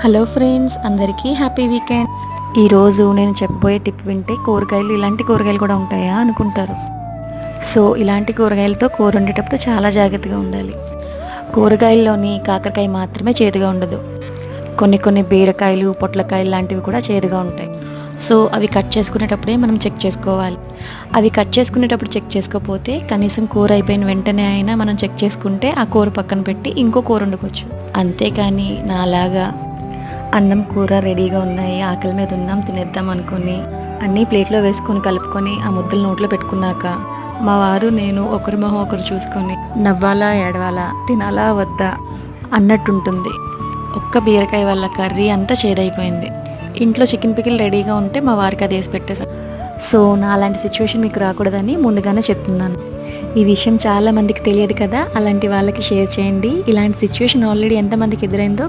Hello friends, అందరికీ happy weekend. ఈరోజు నేను చెప్పబోయే టిప్ వింటే కూరగాయలు ఇలాంటి కూరగాయలు కూడా ఉంటాయా అనుకుంటారు. సో ఇలాంటి కూరగాయలతో కూర వండేటప్పుడు చాలా జాగ్రత్తగా ఉండాలి. కూరగాయల్లోని కాకరకాయ మాత్రమే చేదుగా ఉండదు. కొన్ని బీరకాయలు, పొట్లకాయలు లాంటివి కూడా చేదుగా ఉంటాయి. సో అవి కట్ చేసుకునేటప్పుడే మనం చెక్ చేసుకోవాలి. అవి కట్ చేసుకునేటప్పుడు చెక్ చేసుకోకపోతే కనీసం కూర అయిపోయిన వెంటనే అయినా మనం చెక్ చేసుకుంటే ఆ కూర పక్కన పెట్టి ఇంకో కూర వండుకోవచ్చు. అంతేకాని నాలాగా అన్నం కూర రెడీగా ఉన్నాయి, ఆకలి మీద ఉన్నాం, తినేద్దాం అనుకుని అన్నీ ప్లేట్లో వేసుకొని కలుపుకొని ఆ ముద్దలు నోట్లో పెట్టుకున్నాక మా వారు నేను ఒకరి మొహం ఒకరు చూసుకొని నవ్వాలా ఏడవాలా, తినాలా వద్దా అన్నట్టుంటుంది. ఒక్క బీరకాయ వల్ల కర్రీ అంతా చేదైపోయింది. ఇంట్లో చికెన్ పికిల్ రెడీగా ఉంటే మా వారికి అది వేసి పెట్టేశాను. సో నా అలాంటి సిచ్యువేషన్ మీకు రాకూడదని ముందుగానే చెప్తున్నాను. ఈ విషయం చాలా మందికి తెలియదు కదా, అలాంటి వాళ్ళకి షేర్ చేయండి. ఇలాంటి సిచ్యువేషన్ ఆల్రెడీ ఎంతమందికి ఎదురైందో